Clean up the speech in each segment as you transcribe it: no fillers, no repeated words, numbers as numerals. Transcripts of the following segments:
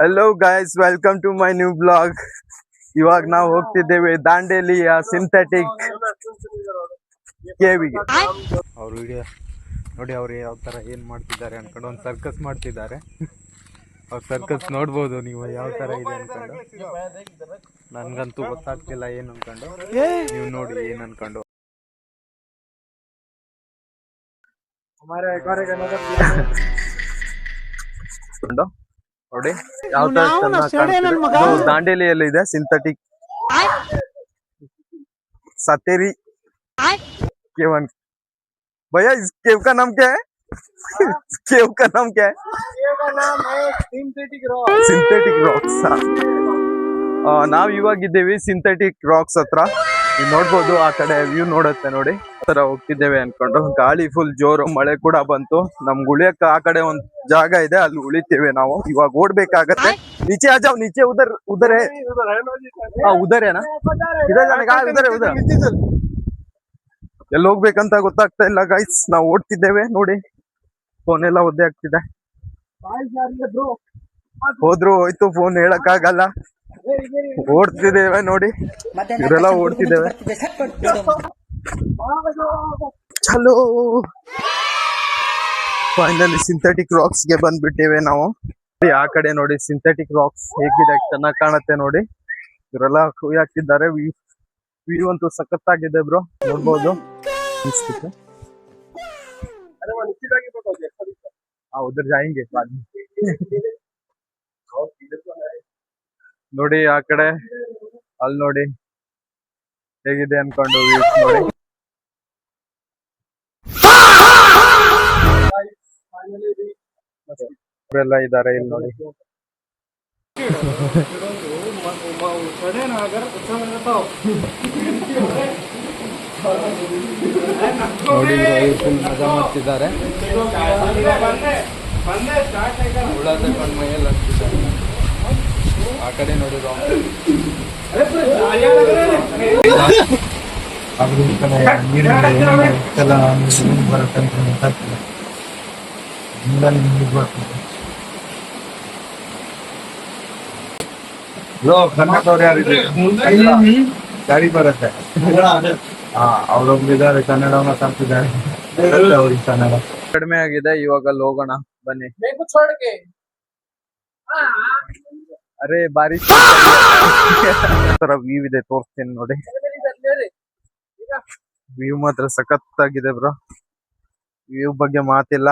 Hello guys, welcome to my new blog. ಇವಾಗ ನಾವು ಹೋಗ್ತಿದ್ದೇವೆ ದಾಂಡೇಲಿಯ synthetic ಕೇವಿಗೆ. ಅವ್ರ ವಿಡಿಯೋ ನೋಡಿ, ಅವ್ರು ಯಾವ ತರ ಏನ್ ಮಾಡ್ತಿದ್ದಾರೆ ಅನ್ಕೊಂಡು ಒಂದು ಸರ್ಕಸ್ ಮಾಡ್ತಿದ್ದಾರೆ. ಅವ್ರ ಸರ್ಕಸ್ ನೋಡ್ಬೋದು ನೀವು ಯಾವ ತರ ಇದೆ ಅನ್ಕೊಂಡು. ನನ್ಗಂತೂ ಗೊತ್ತಾಗ್ತಿಲ್ಲ ಏನ್ ಅನ್ಕೊಂಡು, ನೀವು ನೋಡಿ ಏನ್ ಅನ್ಕೊಂಡು. ನೋಡಿ ಯಾವ ತರ ದಾಂಡೇಲಿಯಲ್ಲಿ ಇದೆ ಸಿಂಥೆಟಿಕ್ सतेरी केवन। भैया इस केव का नाम क्या है? केव का नाम क्या है? केव का नाम है सिंथेटिक रॉक्स। ನಾವ್ ಇವಾಗಿದ್ದೇವೆ ಸಿಂಥೆಟಿಕ್ ರಾಕ್ಸ್ ಹತ್ರ. ನೀವು ನೋಡ್ಬೋದು, ಆ ಕಡೆ ವ್ಯೂ ನೋಡುತ್ತೆ ನೋಡಿ. ತರ ಹೋಗ್ತಿದ್ದೇವೆ ಅನ್ಕೊಂಡು. ಗಾಳಿ ಫುಲ್ ಜೋರು, ಮಳೆ ಕೂಡ ಬಂತು. ನಮ್ಗೆ ಉಳಿಯಕ್ಕ ಆ ಕಡೆ ಒಂದ್ ಜಾಗ ಇದೆ, ಅಲ್ಲಿ ಉಳಿತೇವೆ ನಾವು. ಇವಾಗ ಓಡ್ಬೇಕಾಗತ್ತೆ. नीचे आ जाओ, नीचे उधर उधर है। हाँ उधर है ना, इधर जाने का, उधर है उधर। ಎಲ್ಲಿ ಹೋಗ್ಬೇಕಂತ ಗೊತ್ತಾಗ್ತಾ ಇಲ್ಲ ಗೈಸ್. ನಾವು ಓಡ್ತಿದ್ದೇವೆ ನೋಡಿ, ಫೋನ್ ಎಲ್ಲ ಒದ್ದೆ ಆಗ್ತಿದೆ. ಹೋದ್ರು ಹೋಯ್ತು, ಫೋನ್ ಹೇಳಕ್ ಆಗಲ್ಲ. ಓಡ್ತಿದ್ದೇವೆ ನೋಡಿ, ಇವರೆಲ್ಲ ಓಡ್ತಿದ್ದೇವೆ. ಚಲೋ, ಫೈನಲಿ ಸಿಂಥೆಟಿಕ್ ರಾಕ್ಸ್ ಗೆ ಬಂದ್ಬಿಟ್ಟೇವೆ ನಾವು. ಆ ಕಡೆ ನೋಡಿ ಸಿಂಥೆಟಿಕ್ ರಾಕ್ಸ್ ಹೇಗಿದೆ, ಚೆನ್ನಾಗಿ ಕಾಣುತ್ತೆ ನೋಡಿ. ಇವರೆಲ್ಲ ಖುಷಿ ಹಾಕ್ತಿದ್ದಾರೆ. ವ್ಯೂ ಅಂತೂ ಸಖತ್ತಾಗಿದೆ ಬ್ರೋ, ನೋಡ್ಬೋದು. उधर जाएंगे बाद में. ನೋಡಿ ಆ ಕಡೆ, ಅಲ್ಲಿ ನೋಡಿ ಹೇಗಿದೆ ಅನ್ಕೊಂಡು ವ್ಯೂಸ್ ನೋಡಿ. ಅವರೆಲ್ಲ ಇದ್ದಾರೆ ಇಲ್ಲಿ ನೋಡಿ. ನೋಡಿ ಫುಲ್ ಮಜಾ ಮಾಡ್ತಿದ್ದಾರೆ. ಹುಳ ತಗೊಂಡು ಮೈಯಲ್ಲಿ ಹಾಕ್ತಿದ್ದಾರೆ. ಆ ಕಡೆ ನೋಡಿ ಕನ್ನಡದವ್ರು ಯಾರಿದೆ ಗಾಡಿ ಬರುತ್ತೆ. ಅವ್ರೊಬ್ರಿದ್ದಾರೆ, ಕನ್ನಡ ಮಾತಾಡ್ತಿದ್ದಾರೆ. ಅವ್ರಿಗೆ ಕನ್ನಡ ಕಡಿಮೆ ಆಗಿದೆ. ಇವಾಗ ಅಲ್ಲಿ ಹೋಗೋಣ ಬನ್ನಿ. ಅರೆ ಬಾರಿಶ್ ತರ ವ್ಯೂ ಇದೆ, ತೋರಿಸ್ತೀನಿ ನೋಡಿ. ವ್ಯೂ ಮಾತ್ರ ಸಖತ್ತಾಗಿದೆ ಬ್ರೋ. ವ್ಯೂ ಬಗ್ಗೆ ಮಾತಿಲ್ಲ.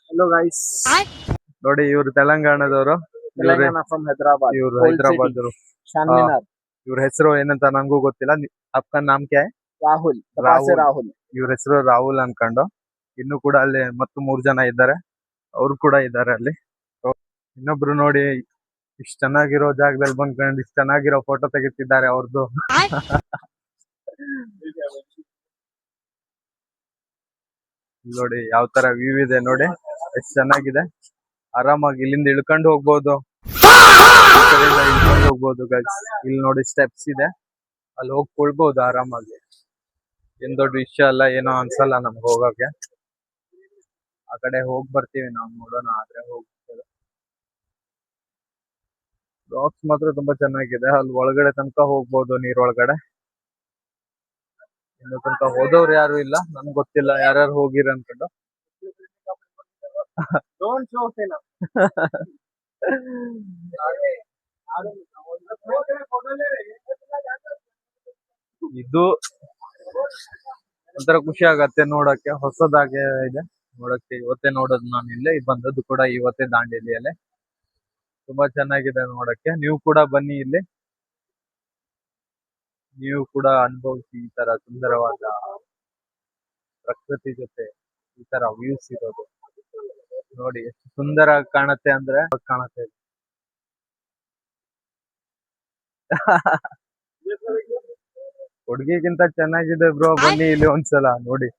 ಹಲೋ ಗೈಸ್, ನೋಡಿ ಇವ್ರು ತೆಲಂಗಾಣದವರು. ಇವ್ರು ಹೈದರಾಬಾದ್. ಇವ್ರ ಹೆಸರು ಏನಂತ ನಂಗೂ ಗೊತ್ತಿಲ್ಲ. ಅಪ್ಪ ನಾಮ್ ಕ್ಯಾ ಹೈ? ರಾಹುಲ್. ರಾಹುಲ್. ಇವ್ರ ಹೆಸರು ರಾಹುಲ್ ಅನ್ಕೊಂಡು. ಇನ್ನು ಕೂಡ ಅಲ್ಲಿ ಮತ್ತು 3 ಜನ ಇದ್ದಾರೆ, ಅವ್ರು ಕೂಡ ಇದ್ದಾರೆ ಅಲ್ಲಿ. ಇನ್ನೊಬ್ರು ನೋಡಿ, ಇಷ್ಟ ಚೆನ್ನಾಗಿರೋ ಜಾಗದಲ್ಲಿ ಬಂದ್ಕೊಂಡು ಇಷ್ಟ ಚೆನ್ನಾಗಿರೋ ಫೋಟೋ ತೆಗಿತಿದ್ದಾರೆ ಅವ್ರದ್ದು. ನೋಡಿ ಯಾವ ತರ ವ್ಯೂ ಇದೆ ನೋಡಿ, ಎಷ್ಟು ಚೆನ್ನಾಗಿದೆ. ಆರಾಮಾಗಿ ಇಲ್ಲಿಂದ ಇಳ್ಕೊಂಡು ಹೋಗ್ಬೋದು, ಇಳ್ಕೊಂಡು ಹೋಗ್ಬೋದು ಗೈಸ್. ಇಲ್ಲಿ ನೋಡಿ ಸ್ಟೆಪ್ಸ್ ಇದೆ, ಅಲ್ಲಿ ಹೋಗ್ಕೊಳ್ಬಹುದು ಆರಾಮಾಗಿ. ಏನ್ ದೊಡ್ಡ ವಿಷಯ ಅಲ್ಲ, ಏನೋ ಅನ್ಸಲ್ಲ ನಮ್ಗೆ ಹೋಗಕ್ಕೆ. ಆ ಕಡೆ ಹೋಗ್ ಬರ್ತೀವಿ ನಾವು, ನೋಡೋಣ ಆದ್ರೆ ಹೋಗ್ತೇವೆ. ರಾಕ್ಸ್ ಮಾತ್ರ ತುಂಬಾ ಚೆನ್ನಾಗಿದೆ. ಅಲ್ಲಿ ಒಳಗಡೆ ತನಕ ಹೋಗ್ಬೋದು, ನೀರೊಳಗಡೆ. ಇನ್ನು ತನಕ ಹೋದವ್ರು ಯಾರು ಇಲ್ಲ, ನನ್ಗೆ ಗೊತ್ತಿಲ್ಲ ಯಾರ್ಯಾರು ಹೋಗಿರ ಅನ್ಕೊಂಡು. ಇದು ಒಂಥರ ಖುಷಿ ಆಗತ್ತೆ ನೋಡಕ್ಕೆ, ಹೊಸದಾಗೆ ಇದೆ ನೋಡಕ್ಕೆ. ಇವತ್ತೇ ನೋಡೋದು ನಾನು ಇಲ್ಲೇ ಬಂದದ್ದು ಕೂಡ, ಇವತ್ತೇ ದಾಂಡೇಲಿಯಲ್ಲೇ. ತುಂಬಾ ಚೆನ್ನಾಗಿದೆ ನೋಡಕ್ಕೆ. ನೀವು ಕೂಡ ಬನ್ನಿ ಇಲ್ಲಿ, ನೀವು ಕೂಡ ಅನುಭವಿಸಿ ಈ ತರ ಸುಂದರವಾದ ಪ್ರಕೃತಿ ಜೊತೆ ಈ ತರ ವ್ಯೂಸ್ ಇರೋದು ನೋಡಿ. ಎಷ್ಟು ಸುಂದರ ಕಾಣತ್ತೆ ಅಂದ್ರೆ ಕಾಣತ್ತೆ. ಹುಡ್ಗಿಗಿಂತ ಚೆನ್ನಾಗಿದೆ ಬ್ರೋ, ಬನ್ನಿ ಇಲ್ಲಿ ಒಂದ್ಸಲ ನೋಡಿ.